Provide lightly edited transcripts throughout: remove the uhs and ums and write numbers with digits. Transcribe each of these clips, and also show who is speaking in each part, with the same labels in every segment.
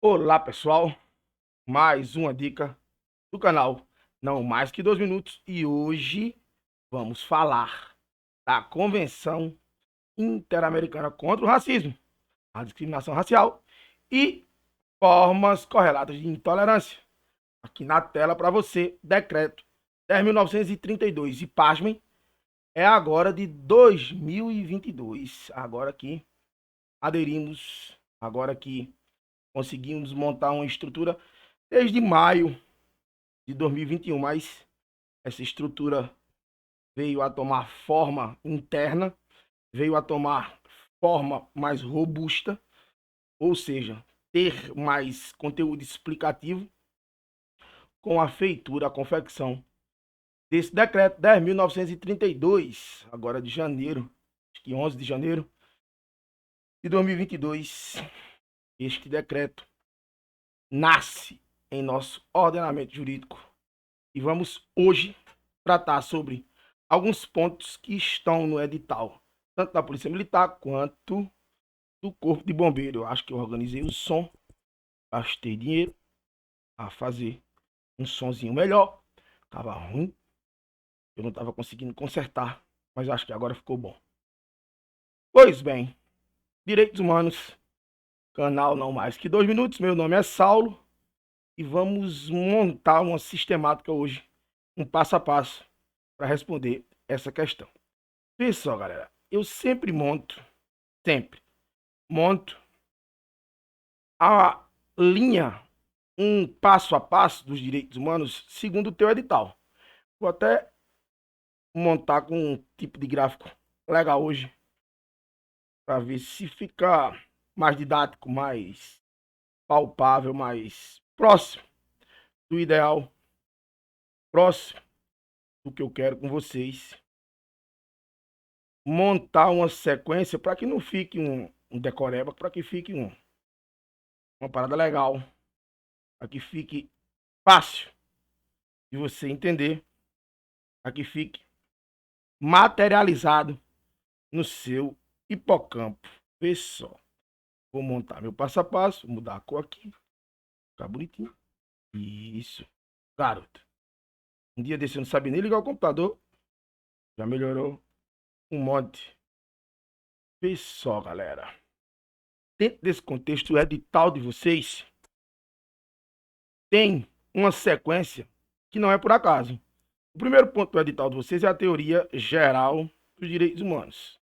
Speaker 1: Olá pessoal, mais uma dica do canal Não Mais Que 2 Minutos e hoje vamos falar da Convenção Interamericana contra o Racismo, a Discriminação Racial e formas correlatas de intolerância. Aqui na tela para você, decreto 10.932 e pasmem, é agora de 2022, agora que aderimos, agora que conseguimos montar uma estrutura desde maio de 2021, mas essa estrutura veio a tomar forma interna, veio a tomar forma mais robusta, ou seja, ter mais conteúdo explicativo com a feitura, a confecção desse decreto 10.932, agora de janeiro, acho que 11 de janeiro de 2022. Este decreto nasce em nosso ordenamento jurídico e vamos hoje tratar sobre alguns pontos que estão no edital, tanto da Polícia Militar quanto do Corpo de Bombeiro. Eu acho que eu organizei o som, gastei dinheiro a fazer um sonzinho melhor. Tava ruim, eu não estava conseguindo consertar, mas acho que agora ficou bom. Pois bem, Direitos Humanos, canal Não Mais Que 2 Minutos. Meu nome é Saulo e vamos montar uma sistemática hoje, um passo a passo, para responder essa questão. Vê só, galera, eu sempre monto a linha, um passo a passo dos direitos humanos segundo o teu edital. Vou até montar com um tipo de gráfico legal hoje, para ver se fica mais didático, mais palpável, mais próximo do ideal, próximo do que eu quero com vocês. Montar uma sequência para que não fique um decoreba, para que fique uma parada legal, para que fique fácil de você entender, para que fique materializado no seu hipocampo. Vê só. Vou montar meu passo a passo, mudar a cor aqui, ficar bonitinho. Isso, garoto. Um dia desse eu não sabia nem ligar o computador, já melhorou um monte. Vê só, galera. Dentro desse contexto, o edital de vocês tem uma sequência que não é por acaso. O primeiro ponto do edital de vocês é a teoria geral dos direitos humanos.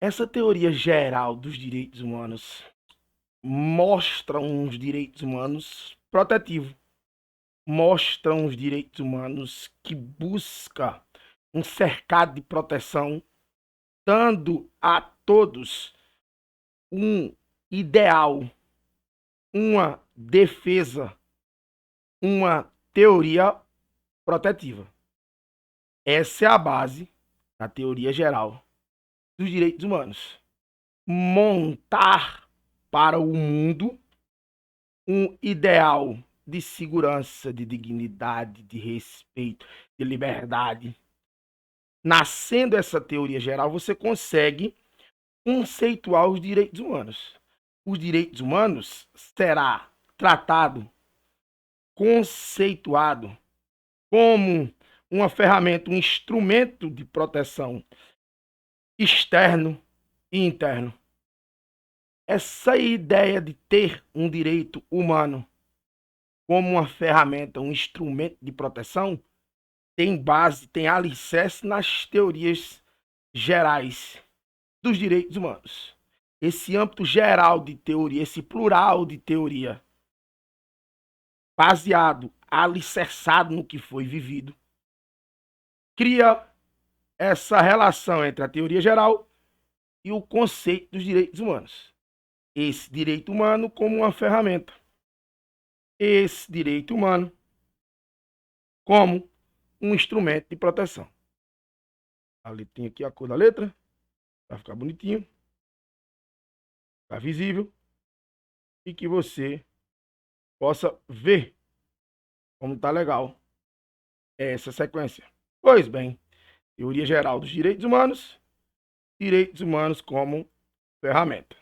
Speaker 1: Essa teoria geral dos direitos humanos mostra uns direitos humanos protetivos, mostra uns direitos humanos que busca um cercado de proteção, dando a todos um ideal, uma defesa, uma teoria protetiva. Essa é a base da teoria geral dos direitos humanos. Montar para o mundo um ideal de segurança, de dignidade, de respeito, de liberdade. Nascendo essa teoria geral, você consegue conceituar os direitos humanos. Os direitos humanos será tratado, conceituado como uma ferramenta, um instrumento de proteção externo e interno. Essa ideia de ter um direito humano como uma ferramenta, um instrumento de proteção, tem base, tem alicerce nas teorias gerais dos direitos humanos. Esse âmbito geral de teoria, esse plural de teoria, baseado, alicerçado no que foi vivido, cria essa relação entre a teoria geral e o conceito dos direitos humanos. Esse direito humano como uma ferramenta. Esse direito humano como um instrumento de proteção. A letrinha aqui, a cor da letra, para ficar bonitinho, ficar visível e que você possa ver como está legal essa sequência. Pois bem, teoria geral dos direitos humanos como ferramenta.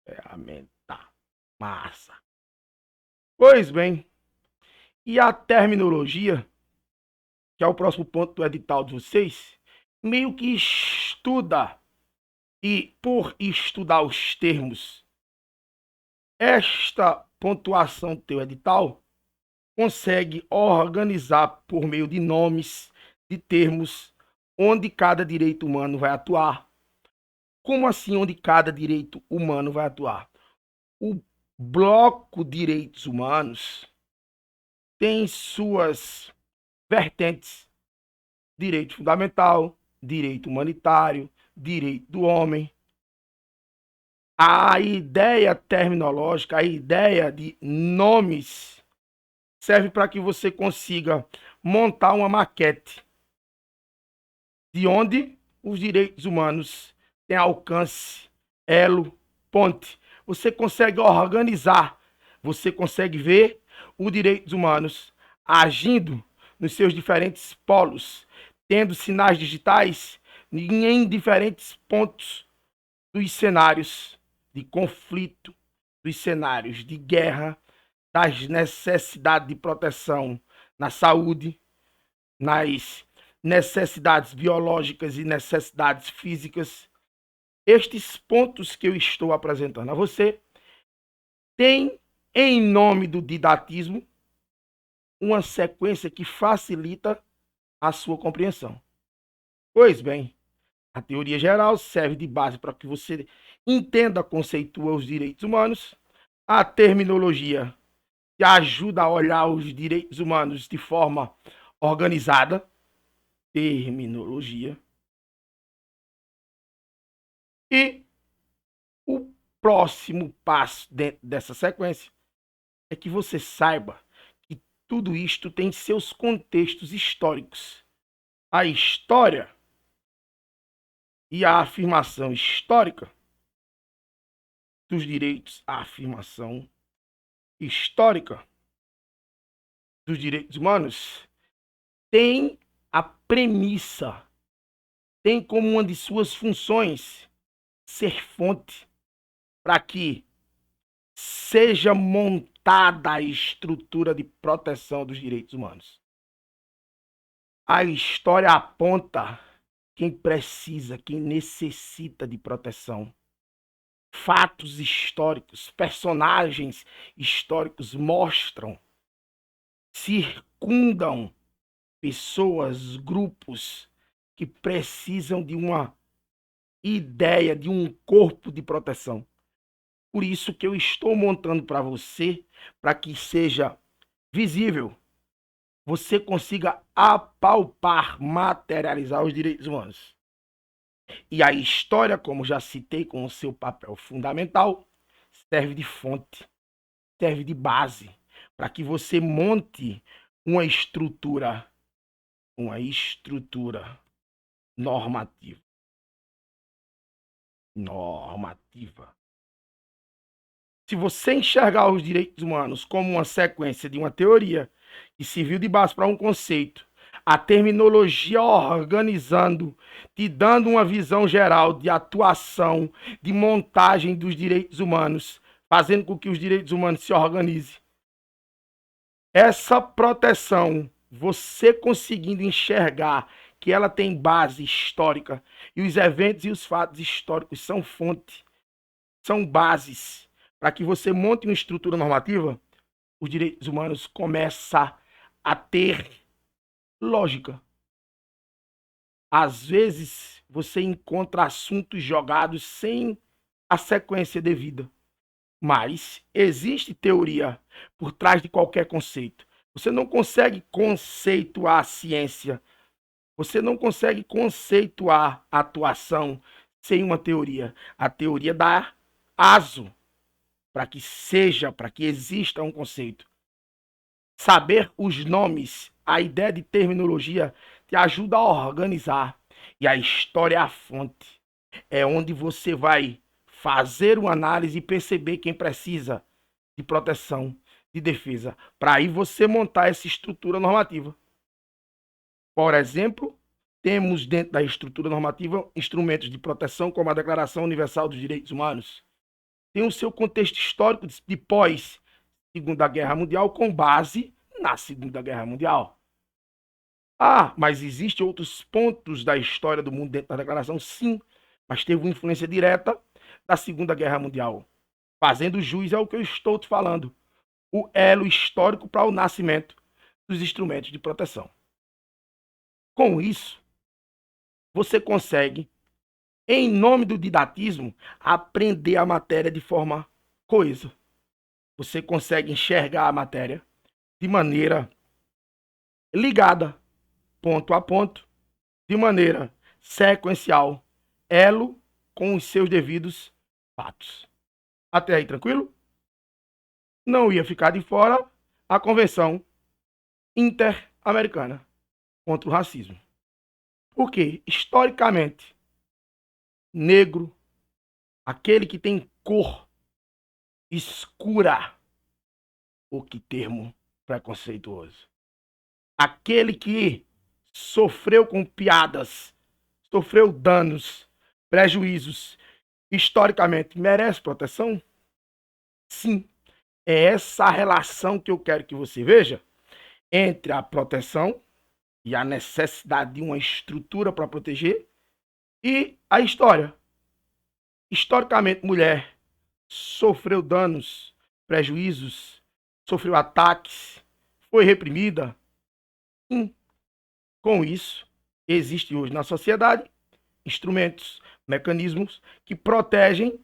Speaker 1: Ferramenta. Massa. Pois bem, e a terminologia, que é o próximo ponto do edital de vocês, meio que estuda, e por estudar os termos, esta pontuação do teu edital consegue organizar por meio de nomes, de termos, onde cada direito humano vai atuar. Como assim onde cada direito humano vai atuar? O bloco direitos humanos tem suas vertentes: direito fundamental, direito humanitário, direito do homem. A ideia terminológica, a ideia de nomes, serve para que você consiga montar uma maquete de onde os direitos humanos têm alcance, elo, ponte. Você consegue organizar, você consegue ver os direitos humanos agindo nos seus diferentes polos, tendo sinais digitais em diferentes pontos dos cenários de conflito, dos cenários de guerra, das necessidades de proteção na saúde, nas necessidades biológicas e necessidades físicas. Estes pontos que eu estou apresentando a você têm, em nome do didatismo, uma sequência que facilita a sua compreensão. Pois bem, a teoria geral serve de base para que você entenda, conceitua os direitos humanos. A terminologia te ajuda a olhar os direitos humanos de forma organizada. Terminologia. E o próximo passo dentro dessa sequência é que você saiba que tudo isto tem seus contextos históricos. A história e a afirmação histórica dos direitos, a afirmação histórica dos direitos humanos tem a premissa, tem como uma de suas funções ser fonte para que seja montada a estrutura de proteção dos direitos humanos. A história aponta quem precisa, quem necessita de proteção. Fatos históricos, personagens históricos mostram, circundam pessoas, grupos que precisam de uma ideia, de um corpo de proteção. Por isso que eu estou montando para você, para que seja visível, você consiga apalpar, materializar os direitos humanos. E a história, como já citei, com o seu papel fundamental, serve de fonte, serve de base, para que você monte uma estrutura normativa. Se você enxergar os direitos humanos como uma sequência de uma teoria que serviu de base para um conceito, a terminologia organizando, te dando uma visão geral de atuação, de montagem dos direitos humanos, fazendo com que os direitos humanos se organizem. Essa proteção, você conseguindo enxergar que ela tem base histórica, e os eventos e os fatos históricos são fonte, são bases, para que você monte uma estrutura normativa, os direitos humanos começam a ter lógica. Às vezes, você encontra assuntos jogados sem a sequência devida. Mas existe teoria por trás de qualquer conceito. Você não consegue conceituar a ciência. Você não consegue conceituar a atuação sem uma teoria. A teoria dá aso para que exista um conceito. Saber os nomes, a ideia de terminologia te ajuda a organizar. E a história é a fonte. É onde você vai fazer uma análise e perceber quem precisa de proteção, de defesa, para aí você montar essa estrutura normativa. Por exemplo, temos dentro da estrutura normativa instrumentos de proteção como a Declaração Universal dos Direitos Humanos. tem o seu contexto histórico de pós Segunda Guerra Mundial com base na Segunda Guerra Mundial. Ah, mas existem outros pontos da história do mundo dentro da declaração? Sim, mas teve uma influência direta da Segunda Guerra Mundial. Fazendo jus ao que eu estou te falando. O elo histórico para o nascimento dos instrumentos de proteção. Com isso, você consegue, em nome do didatismo, aprender a matéria de forma coesa. Você consegue enxergar a matéria de maneira ligada, ponto a ponto, de maneira sequencial, elo com os seus devidos fatos. Até aí, tranquilo? Não ia ficar de fora a Convenção Interamericana contra o Racismo. Porque, historicamente, negro, aquele que tem cor escura, o que termo preconceituoso, aquele que sofreu com piadas, sofreu danos, prejuízos, historicamente, merece proteção? Sim. É essa relação que eu quero que você veja entre a proteção e a necessidade de uma estrutura para proteger e a história. Historicamente, mulher sofreu danos, prejuízos, sofreu ataques, foi reprimida. Com isso, existe hoje na sociedade instrumentos, mecanismos que protegem,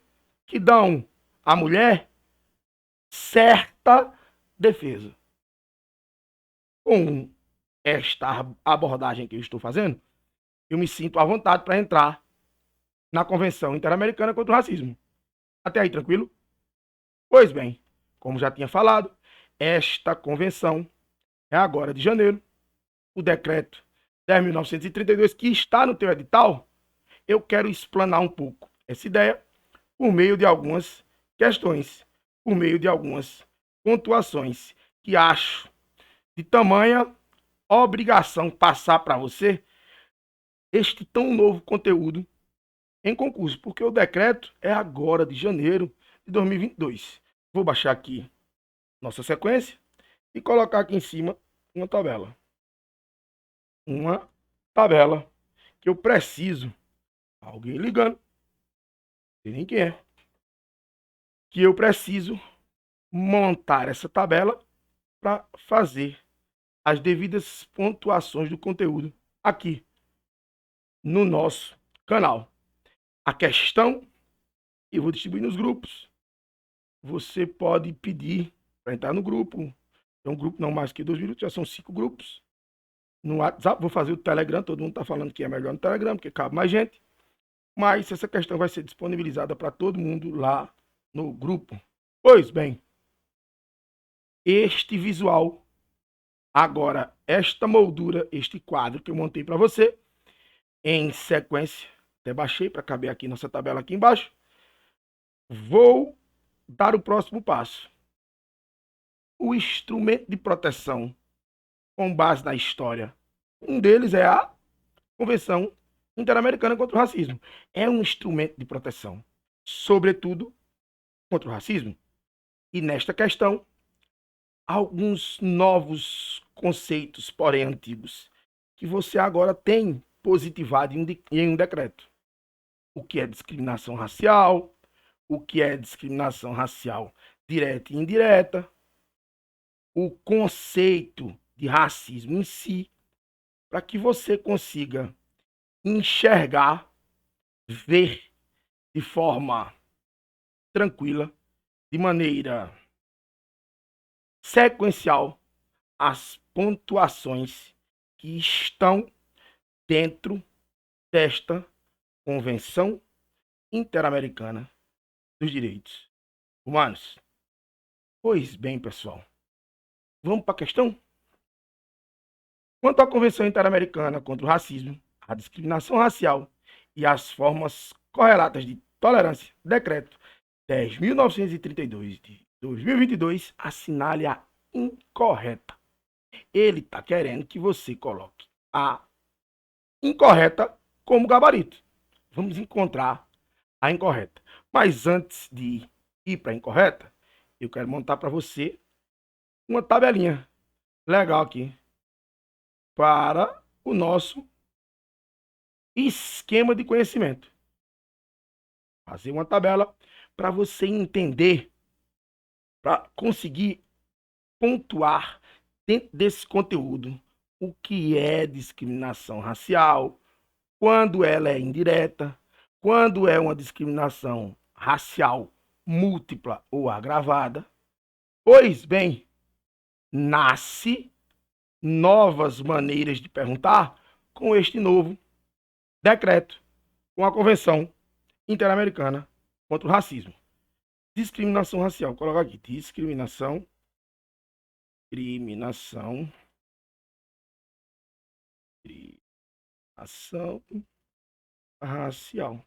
Speaker 1: que dão à mulher certa defesa. Com esta abordagem que eu estou fazendo, eu me sinto à vontade para entrar na Convenção Interamericana contra o Racismo. Até aí, tranquilo? Pois bem, como já tinha falado, esta convenção é agora de janeiro. O decreto 10.932, que está no teu edital, eu quero explanar um pouco essa ideia por meio de algumas questões, por meio de algumas pontuações que acho de tamanha obrigação passar para você este tão novo conteúdo em concurso, porque o decreto é agora de janeiro de 2022. Vou baixar aqui nossa sequência e colocar aqui em cima uma tabela. Uma tabela que eu preciso. Alguém ligando. Não sei nem quem é. Que eu preciso montar essa tabela para fazer as devidas pontuações do conteúdo aqui no nosso canal. A questão eu vou distribuir nos grupos. Você pode pedir para entrar no grupo. É um grupo não mais que 2 minutos, já são 5 grupos. No WhatsApp, vou fazer o Telegram, todo mundo está falando que é melhor no Telegram, porque cabe mais gente. Mas essa questão vai ser disponibilizada para todo mundo lá no grupo. Pois bem, este visual, agora esta moldura, este quadro que eu montei para você, em sequência, até baixei para caber aqui nossa tabela aqui embaixo, vou dar o próximo passo. O instrumento de proteção com base na história. Um deles é a Convenção Interamericana contra o Racismo. É um instrumento de proteção, sobretudo contra o racismo. E nesta questão, alguns novos conceitos, porém antigos, que você agora tem positivado em um decreto. O que é discriminação racial, o que é discriminação racial direta e indireta, o conceito de racismo em si, para que você consiga enxergar, ver de forma tranquila, de maneira sequencial, as pontuações que estão dentro desta Convenção Interamericana dos Direitos Humanos. Pois bem, pessoal, vamos para a questão? Quanto à Convenção Interamericana contra o Racismo, a discriminação racial e as formas correlatas de tolerância, decreto 10.932 de 2022, assinale a incorreta. Ele está querendo que você coloque a incorreta como gabarito. Vamos encontrar a incorreta. Mas antes de e para incorreta, eu quero montar para você uma tabelinha legal aqui para o nosso esquema de conhecimento. Fazer uma tabela para você entender, para conseguir pontuar dentro desse conteúdo o que é discriminação racial, quando ela é indireta, quando é uma discriminação racial múltipla ou agravada. Pois bem, nasce novas maneiras de perguntar com este novo decreto, com a Convenção Interamericana contra o Racismo. Discriminação racial, coloca aqui, discriminação racial.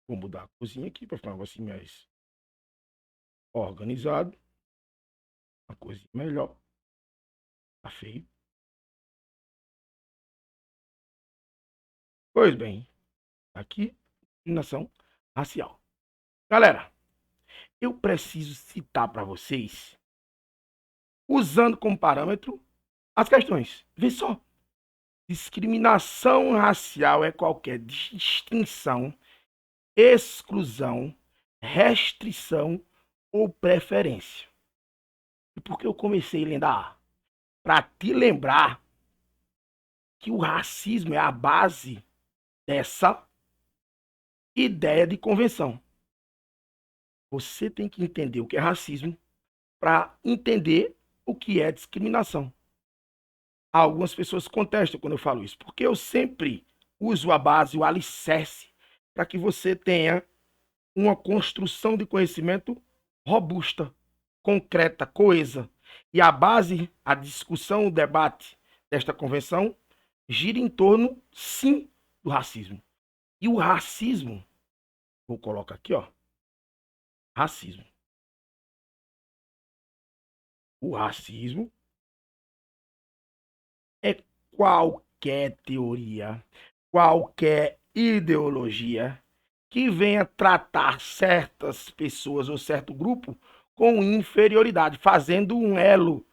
Speaker 1: Vou mudar a cozinha aqui para ficar um negócio mais organizado. Uma coisinha melhor. Tá feio. Pois bem, aqui, discriminação racial. Galera, eu preciso citar para vocês, usando como parâmetro as questões. Vê só. Discriminação racial é qualquer distinção, exclusão, restrição ou preferência. E por que eu comecei lendo a A? Para te lembrar que o racismo é a base dessa ideia de convenção. Você tem que entender o que é racismo para entender o que é discriminação. Algumas pessoas contestam quando eu falo isso, porque eu sempre uso a base, o alicerce, para que você tenha uma construção de conhecimento robusta, concreta, coesa. E a base, a discussão, o debate desta convenção gira em torno, sim, do racismo. E o racismo, vou colocar aqui, ó, racismo. O racismo é qualquer teoria, qualquer ideologia que venha tratar certas pessoas ou certo grupo com inferioridade, fazendo um elo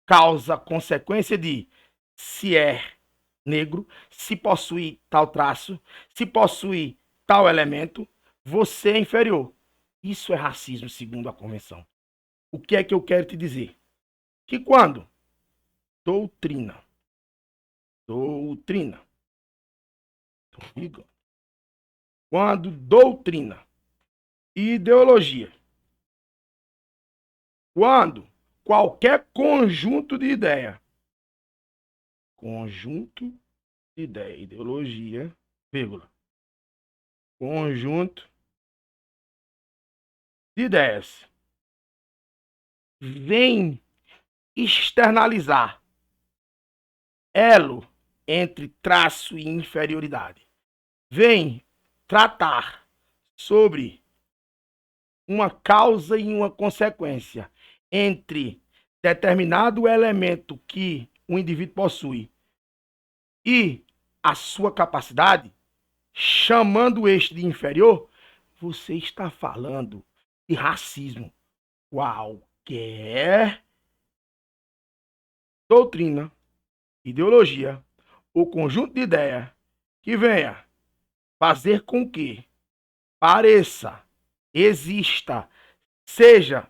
Speaker 1: causa-consequência de se é negro, se possui tal traço, se possui tal elemento, você é inferior. Isso é racismo, segundo a convenção. O que é que eu quero te dizer? Que quando doutrina, quando doutrina, ideologia, quando qualquer conjunto de ideia, ideologia, vírgula, conjunto de ideias, vem externalizar elo entre traço e inferioridade, vem tratar sobre uma causa e uma consequência entre determinado elemento que o indivíduo possui e a sua capacidade, chamando este de inferior, você está falando de racismo. Qualquer doutrina, ideologia ou conjunto de ideias que venha fazer com que pareça, exista, seja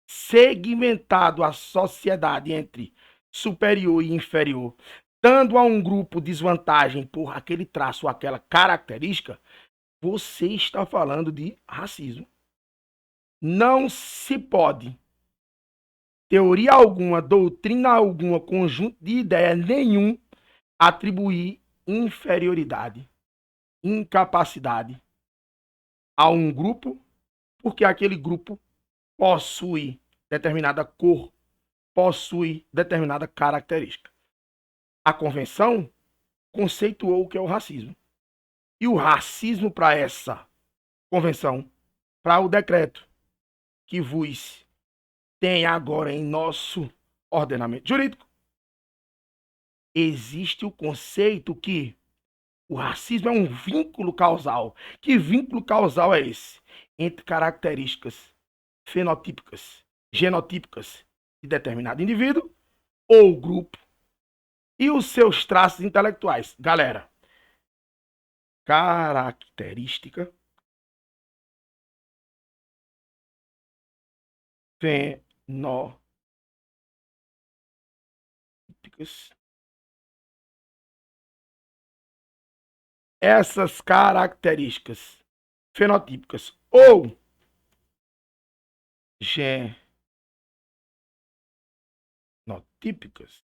Speaker 1: segmentado a sociedade entre superior e inferior, dando a um grupo desvantagem por aquele traço ou aquela característica, você está falando de racismo. Não se pode, teoria alguma, doutrina alguma, conjunto de ideia nenhum, atribuir inferioridade, incapacidade a um grupo, porque aquele grupo possui determinada cor, possui determinada característica. A convenção conceituou o que é o racismo. E o racismo para essa convenção, para o decreto que vos tem agora em nosso ordenamento jurídico, existe o conceito que O racismo é um vínculo causal. Que vínculo causal é esse? Entre características fenotípicas, genotípicas de determinado indivíduo ou grupo e os seus traços intelectuais. Galera, característica fenotípicas. Essas características fenotípicas ou genotípicas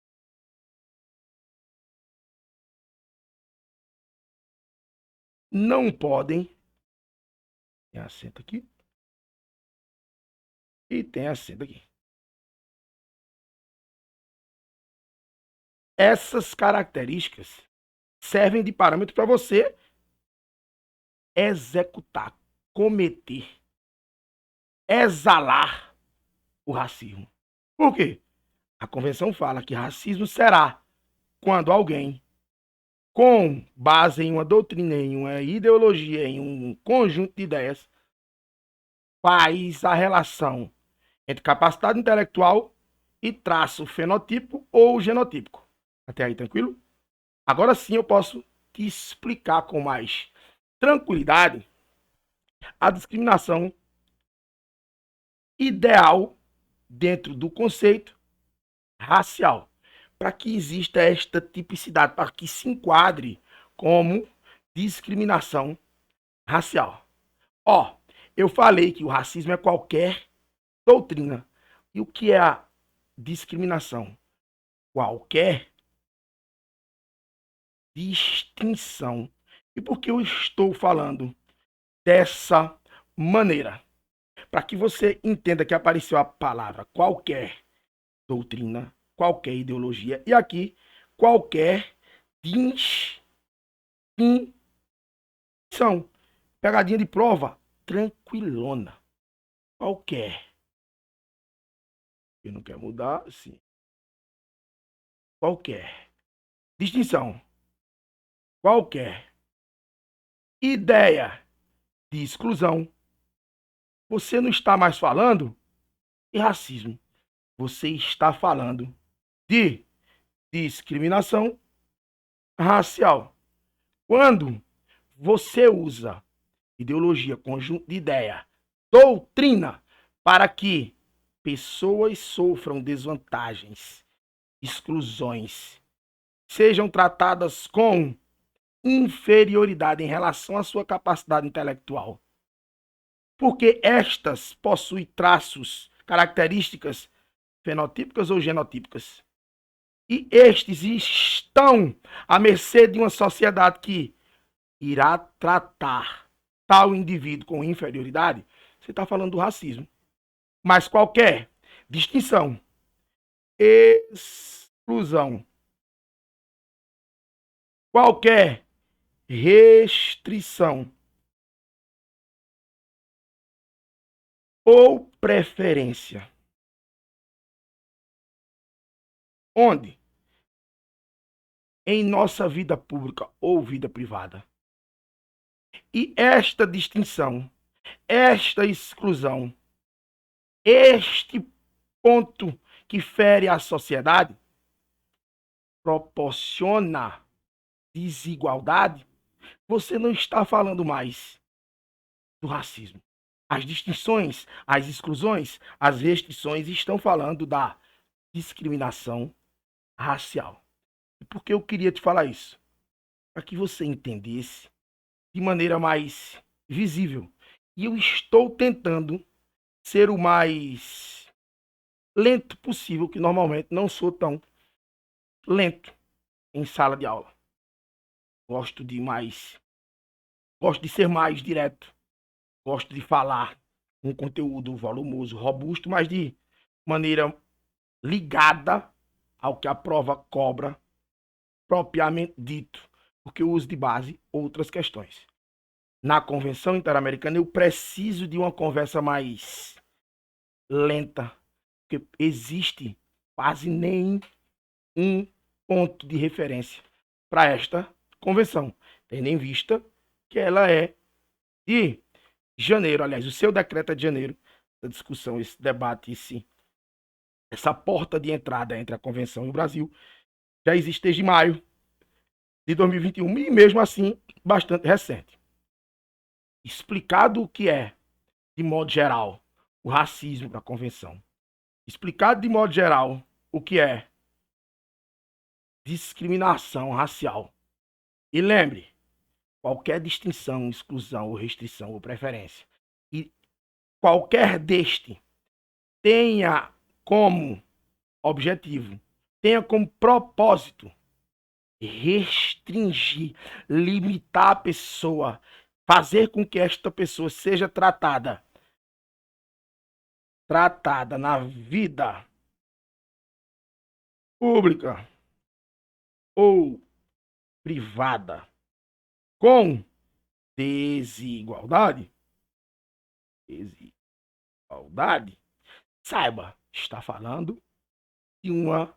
Speaker 1: não podem, tem acento aqui e tem acento aqui. Essas características servem de parâmetro para você executar, cometer, exalar o racismo. Por quê? A convenção fala que racismo será quando alguém, com base em uma doutrina, em uma ideologia, em um conjunto de ideias, faz a relação entre capacidade intelectual e traço fenotipo ou genotípico. Até aí, tranquilo? Agora sim eu posso te explicar com mais tranquilidade a discriminação ideal dentro do conceito racial, para que exista esta tipicidade, para que se enquadre como discriminação racial. Ó, eu falei que o racismo é qualquer doutrina. E o que é a discriminação? Qualquer distinção. E por que eu estou falando dessa maneira? Para que você entenda que apareceu a palavra qualquer doutrina, qualquer ideologia, e aqui qualquer distinção. Pegadinha de prova, tranquilona. Qualquer. Eu não quero mudar, sim. Qualquer. Distinção. Qualquer ideia de exclusão. Você não está mais falando de racismo. Você está falando de discriminação racial. Quando você usa ideologia, conjunto de ideia, doutrina, para que pessoas sofram desvantagens, exclusões, sejam tratadas com inferioridade em relação à sua capacidade intelectual, porque estas possuem traços, características fenotípicas ou genotípicas. E estes estão à mercê de uma sociedade que irá tratar tal indivíduo com inferioridade. Você está falando do racismo. Mas qualquer distinção, exclusão, qualquer restrição ou preferência, onde em nossa vida pública ou vida privada. E esta distinção, esta exclusão, este ponto que fere a sociedade, proporciona desigualdade, você não está falando mais do racismo. As distinções, as exclusões, as restrições estão falando da discriminação racial. E por que eu queria te falar isso? Para que você entendesse de maneira mais visível. E eu estou tentando ser o mais lento possível, que normalmente não sou tão lento em sala de aula. Gosto de ser mais direto. Gosto de falar um conteúdo volumoso, robusto, mas de maneira ligada ao que a prova cobra propriamente dito, porque eu uso de base outras questões. Na Convenção Interamericana eu preciso de uma conversa mais lenta, porque existe quase nem um ponto de referência para esta convenção. tendo em vista que ela é de janeiro. Aliás, o seu decreto é de janeiro. Essa discussão, esse debate, essa porta de entrada entre a convenção e o Brasil já existe desde maio de 2021 e mesmo assim bastante recente. Explicado o que é, de modo geral, o racismo da convenção, explicado de modo geral o que é discriminação racial. E lembre, qualquer distinção, exclusão ou restrição ou preferência, e qualquer deste tenha como objetivo, tenha como propósito restringir, limitar a pessoa, fazer com que esta pessoa seja tratada na vida pública ou privada com desigualdade, saiba, está falando de uma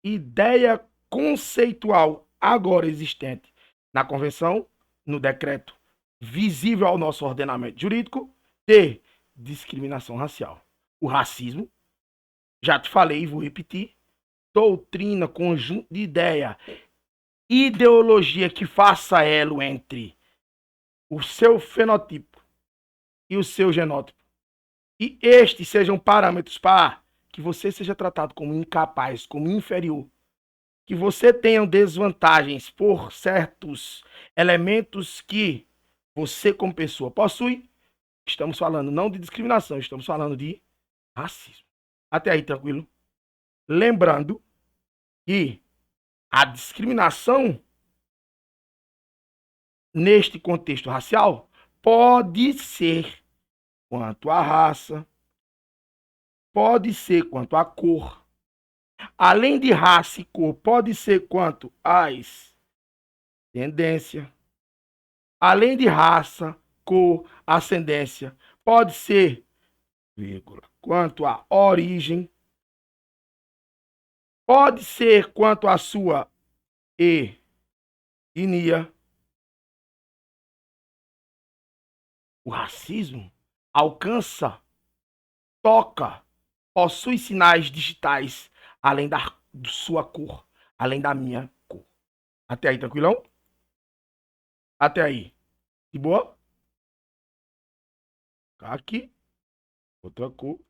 Speaker 1: ideia conceitual agora existente na convenção, no decreto visível ao nosso ordenamento jurídico de discriminação racial. O racismo, já te falei e vou repetir, doutrina, conjunto de ideia, ideologia que faça elo entre o seu fenotipo e o seu genótipo. E estes sejam parâmetros para que você seja tratado como incapaz, como inferior, que você tenha desvantagens por certos elementos que você como pessoa possui. Estamos falando não de discriminação, estamos falando de racismo. Até aí, tranquilo? Lembrando que a discriminação neste contexto racial pode ser quanto à raça, pode ser quanto à cor. Além de raça e cor, pode ser quanto às tendência. Além de raça, cor, ascendência, pode ser, vírgula, quanto à origem. Pode ser quanto à sua etnia. O racismo alcança, toca, possui sinais digitais, além da sua cor, além da minha cor. Até aí, tranquilão? Até aí. De boa? Aqui. Outra cor.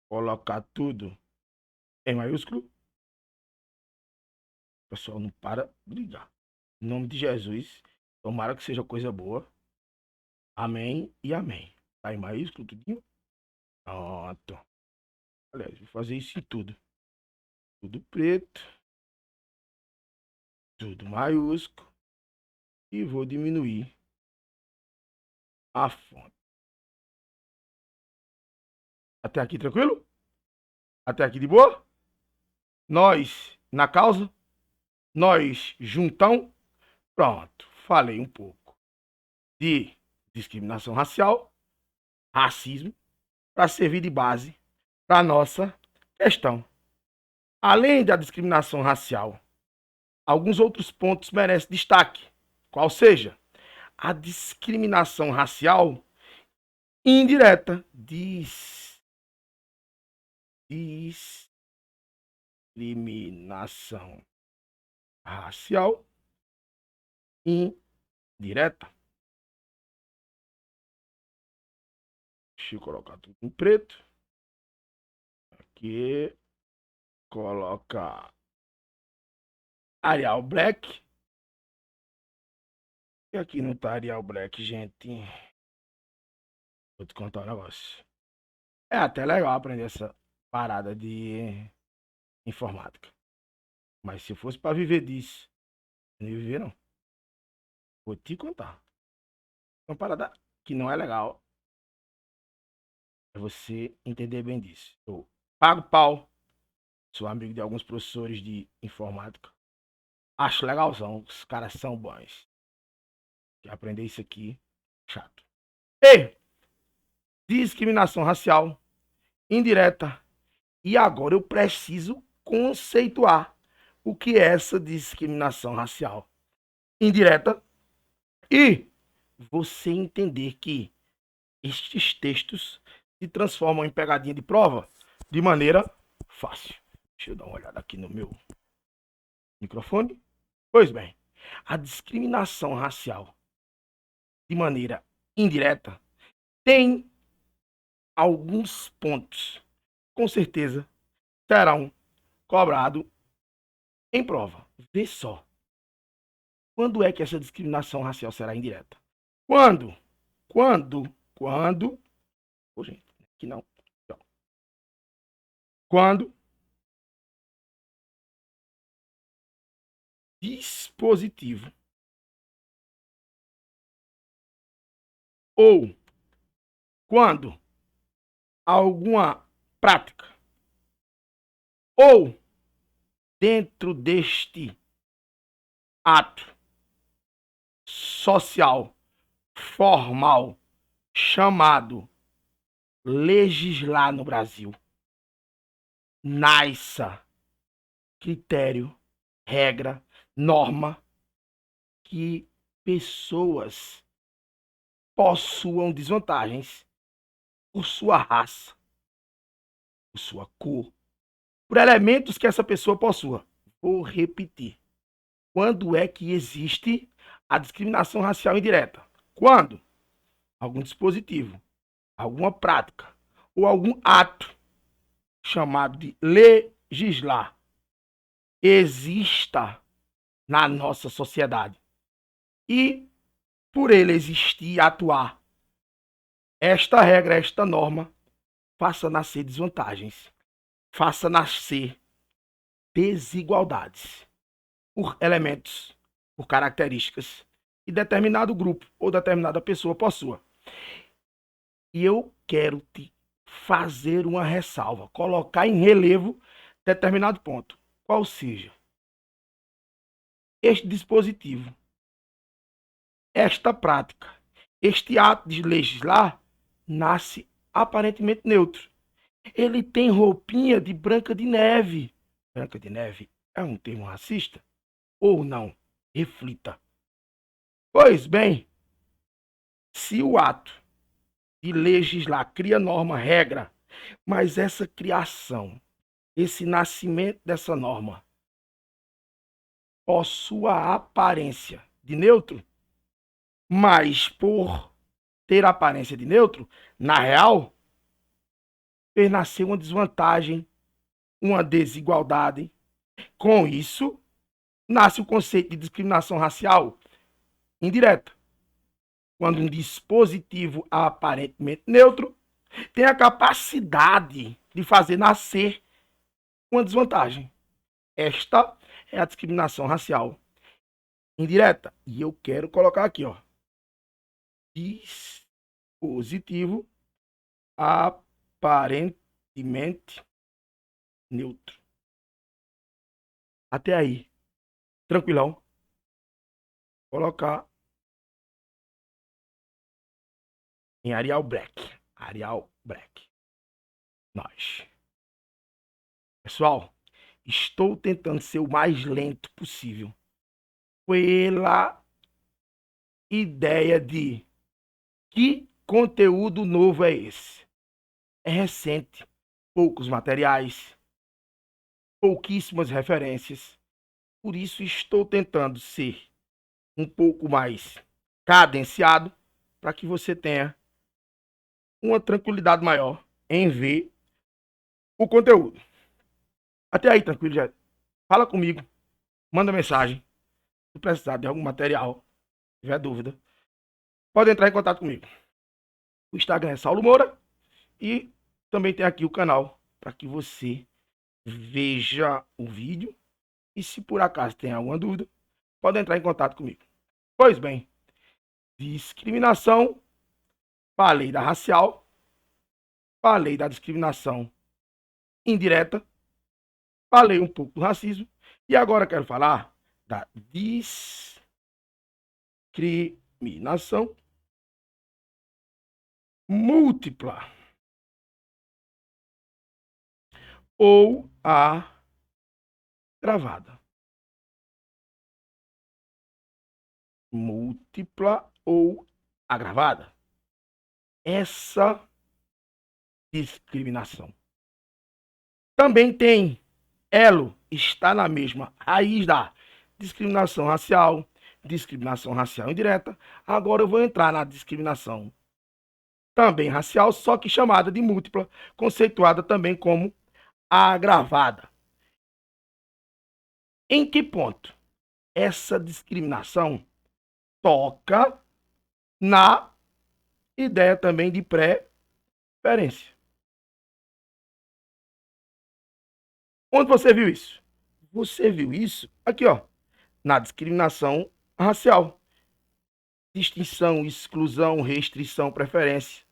Speaker 1: Colocar tudo em maiúsculo. O pessoal não para de ligar. Em nome de Jesus, tomara que seja coisa boa. Amém e amém. Tá em maiúsculo tudinho? Pronto. Aliás, vou fazer isso em tudo. Tudo preto. Tudo maiúsculo. E vou diminuir a fonte. Até aqui tranquilo? Até aqui de boa? Nós na causa? Nós juntão? Pronto. Falei um pouco de discriminação racial, racismo, para servir de base para a nossa questão. Além da discriminação racial, alguns outros pontos merecem destaque, qual seja a discriminação racial indireta. Discriminação racial indireta. Deixa eu colocar tudo em preto. Aqui. Coloca Arial Black. E aqui não tá Arial Black, gente. Vou te contar um negócio. É até legal aprender essa parada de informática. Mas se fosse para viver disso, eu não ia viver não. Vou te contar. Uma parada que não é legal. É você entender bem disso. Eu pago pau. Sou amigo de alguns professores de informática. Acho legalzão. Os caras são bons. Que aprender isso aqui, chato. E discriminação racial indireta. E agora eu preciso conceituar o que é essa discriminação racial indireta e você entender que estes textos se transformam em pegadinha de prova de maneira fácil. Deixa eu dar uma olhada aqui no meu microfone. Pois bem, a discriminação racial de maneira indireta tem alguns pontos, com certeza serão cobrados em prova. Vê só. Quando é que essa discriminação racial será indireta? Quando? Quando? Oh, gente, aqui não. Quando dispositivo ou quando alguma prática ou dentro deste ato social formal chamado legislar no Brasil nasça critério, regra, norma que pessoas possuam desvantagens por sua raça, por sua cor, por elementos que essa pessoa possua. Vou repetir. Quando é que existe a discriminação racial indireta? Quando algum dispositivo, alguma prática ou algum ato chamado de legislar exista na nossa sociedade e por ele existir e atuar, esta regra, esta norma faça nascer desvantagens, faça nascer desigualdades por elementos, por características que determinado grupo ou determinada pessoa possua. E eu quero te fazer uma ressalva, colocar em relevo determinado ponto. Qual seja, este dispositivo, esta prática, este ato de legislar nasce aparentemente neutro. Ele tem roupinha de Branca de Neve. Branca de Neve é um termo racista? Ou não? Reflita. Pois bem, se o ato de legislar cria norma, regra, mas essa criação, esse nascimento dessa norma, possui a aparência de neutro, mas por ter a aparência de neutro, na real, fez nascer uma desvantagem, uma desigualdade. Com isso, nasce o conceito de discriminação racial indireta, quando um dispositivo aparentemente neutro tem a capacidade de fazer nascer uma desvantagem. Esta é a discriminação racial indireta. E eu quero colocar aqui, ó, dispositivo aparentemente neutro. Até aí, tranquilão. Colocar em Arial Black. Arial Black. Nós. Pessoal, estou tentando ser o mais lento possível. Pela ideia de que conteúdo novo é esse? É recente, poucos materiais, pouquíssimas referências. Por isso estou tentando ser um pouco mais cadenciado para que você tenha uma tranquilidade maior em ver o conteúdo. Até aí, tranquilo, já. Fala comigo, manda mensagem. Se precisar de algum material, se tiver dúvida, pode entrar em contato comigo. O Instagram é Saulo Moura e também tem aqui o canal para que você veja o vídeo e se por acaso tem alguma dúvida, pode entrar em contato comigo. Pois bem, discriminação, falei da racial, falei da discriminação indireta, falei um pouco do racismo e agora quero falar da discriminação múltipla ou a gravada. múltipla ou agravada. Essa discriminação. Também tem elo, está na mesma raiz da discriminação racial indireta. Agora eu vou entrar na discriminação também racial, só que chamada de múltipla, conceituada também como agravada. Em que ponto essa discriminação toca na ideia também de preferência? Onde você viu isso? Você viu isso aqui, ó, na discriminação racial. Distinção, exclusão, restrição, preferência.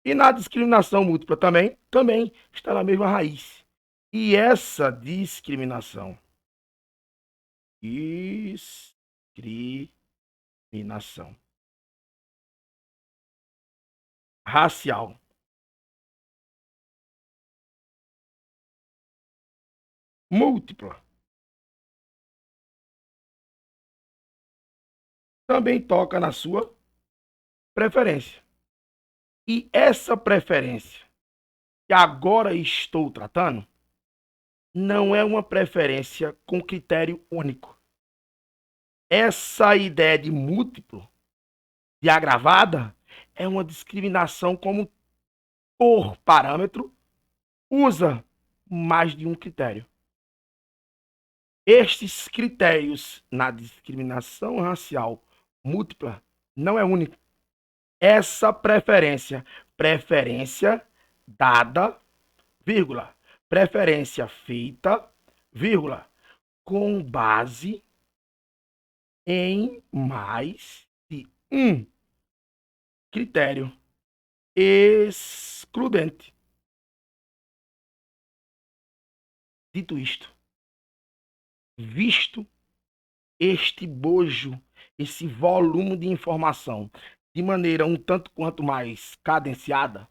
Speaker 1: E na discriminação múltipla também está na mesma raiz. E essa discriminação racial múltipla também toca na sua preferência. E essa preferência que agora estou tratando não é uma preferência com critério único. Essa ideia de múltiplo, de agravada, é uma discriminação como por parâmetro usa mais de um critério. Estes critérios na discriminação racial múltipla não é único. Essa preferência dada, vírgula, preferência feita, vírgula, com base em mais de um critério excludente. Dito isto, visto este bojo, esse volume de informação, de maneira um tanto quanto mais cadenciada,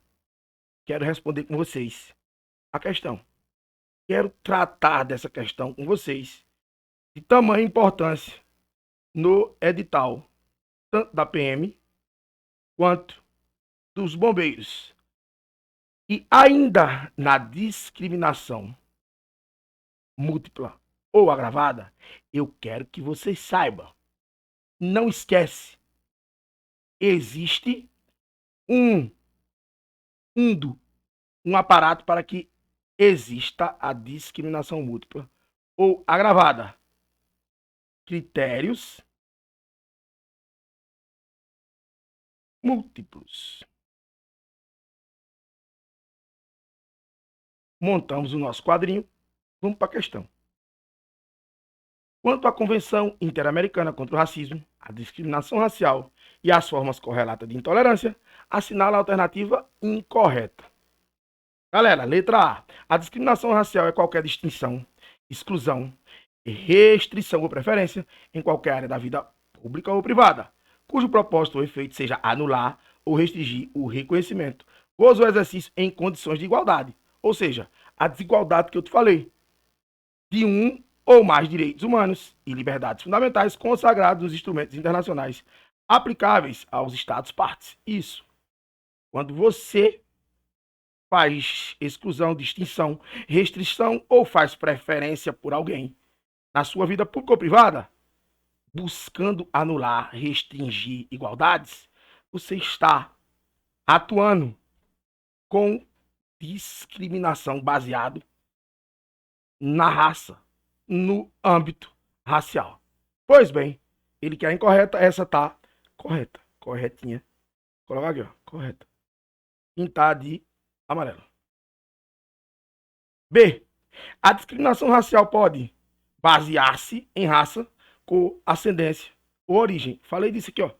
Speaker 1: quero responder com vocês a questão. Quero tratar dessa questão com vocês, de tamanha importância no edital, tanto da PM quanto dos bombeiros. E ainda na discriminação múltipla ou agravada, eu quero que vocês saibam. Não esquece, existe um aparato para que exista a discriminação múltipla ou agravada. Critérios múltiplos. Montamos o nosso quadrinho, vamos para a questão. Quanto à Convenção Interamericana contra o Racismo, a discriminação racial e as formas correlatas de intolerância, assinala a alternativa incorreta. Galera, letra A. A discriminação racial é qualquer distinção, exclusão, restrição ou preferência em qualquer área da vida pública ou privada, cujo propósito ou efeito seja anular ou restringir o reconhecimento, gozo ou exercício em condições de igualdade. Ou seja, a desigualdade que eu te falei, de um ou mais direitos humanos e liberdades fundamentais consagrados nos instrumentos internacionais aplicáveis aos Estados partes. Isso. Quando você faz exclusão, distinção, restrição ou faz preferência por alguém na sua vida pública ou privada, buscando anular, restringir igualdades, você está atuando com discriminação baseado na raça, no âmbito racial. Pois bem, ele quer incorreta, essa tá correta, corretinha. Coloca aqui, ó, correta. Pintar de amarelo. B. A discriminação racial pode basear-se em raça, cor, ascendência ou origem. Falei disso aqui, ó,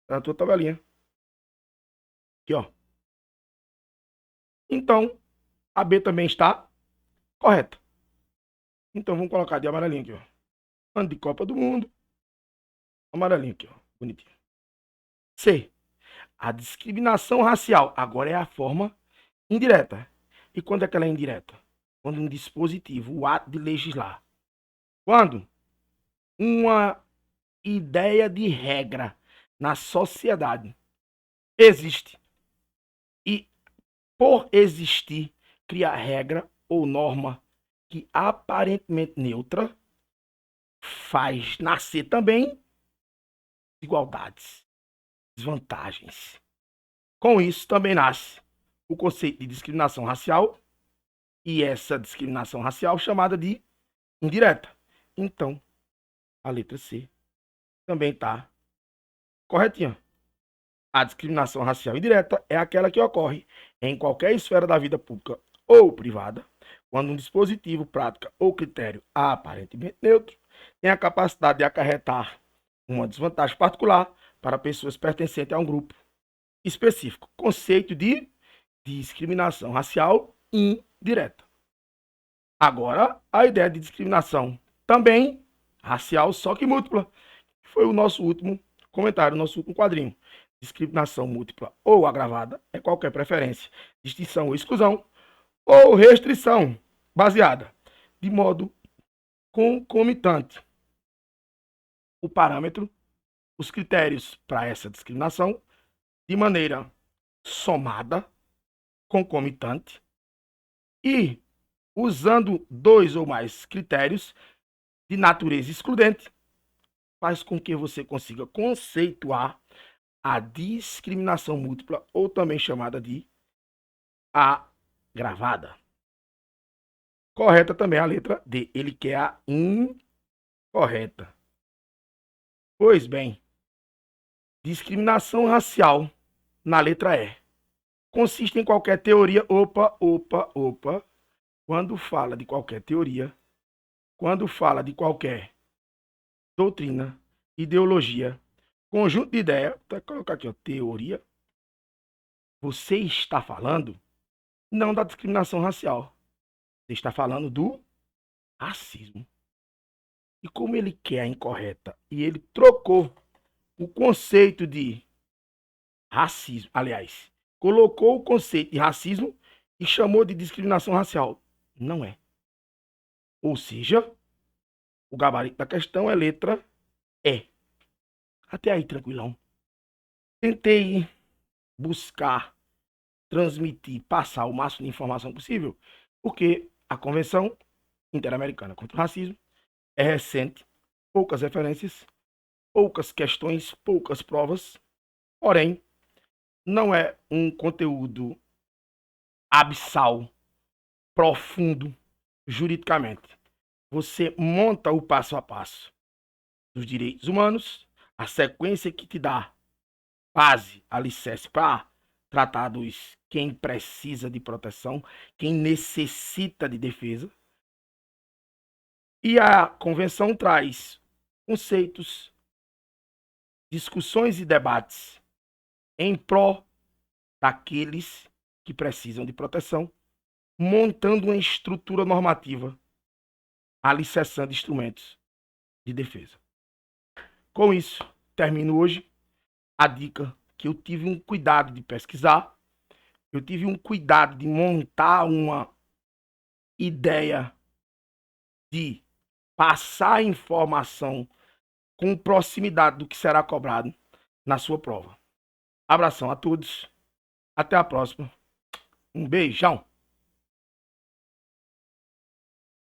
Speaker 1: na tua tabelinha. Aqui, ó. Então, a B também está correta. Então, vamos colocar de amarelinho aqui, ó. Ano de Copa do Mundo. Amarelinho aqui, ó. Bonitinho. C. A discriminação racial agora é a forma indireta. E quando é que ela é indireta? Quando um dispositivo, o ato de legislar, quando uma ideia de regra na sociedade existe. E, por existir, cria regra ou norma que aparentemente neutra faz nascer também desigualdades, desvantagens. Com isso, também nasce o conceito de discriminação racial e essa discriminação racial chamada de indireta. Então, a letra C também está corretinha. A discriminação racial indireta é aquela que ocorre em qualquer esfera da vida pública ou privada, quando um dispositivo, prática ou critério aparentemente neutro tem a capacidade de acarretar uma desvantagem particular para pessoas pertencentes a um grupo específico. Conceito de discriminação racial indireta. Agora, a ideia de discriminação também racial, só que múltipla. Foi o nosso último comentário, o nosso último quadrinho. Discriminação múltipla ou agravada é qualquer preferência, distinção ou exclusão, ou restrição baseada de modo concomitante. O parâmetro, os critérios para essa discriminação, de maneira somada, concomitante, e usando 2 ou mais critérios de natureza excludente, faz com que você consiga conceituar a discriminação múltipla, ou também chamada de agravada. Correta também a letra D. Ele quer a incorreta. Pois bem, discriminação racial na letra E consiste em qualquer teoria. Opa. Quando fala de qualquer teoria, quando fala de qualquer doutrina, ideologia, conjunto de ideia, vou colocar aqui, ó, teoria, você está falando não da discriminação racial, você está falando do racismo. E como ele quer a incorreta e ele trocou o conceito de racismo, aliás, colocou o conceito de racismo e chamou de discriminação racial. Não é. Ou seja, o gabarito da questão é letra E. Até aí, tranquilão. Tentei buscar, transmitir, passar o máximo de informação possível, porque a Convenção Interamericana contra o Racismo é recente, poucas referências, poucas questões, poucas provas, porém, não é um conteúdo abissal, profundo, juridicamente. Você monta o passo a passo dos direitos humanos, a sequência que te dá base, alicerce para tratar dos quem precisa de proteção, quem necessita de defesa. E a convenção traz conceitos, discussões e debates em pró daqueles que precisam de proteção, montando uma estrutura normativa, alicerçando instrumentos de defesa. Com isso, termino hoje a dica que eu tive um cuidado de pesquisar, eu tive um cuidado de montar uma ideia de passar a informação com proximidade do que será cobrado na sua prova. Abração a todos, até a próxima, um beijão.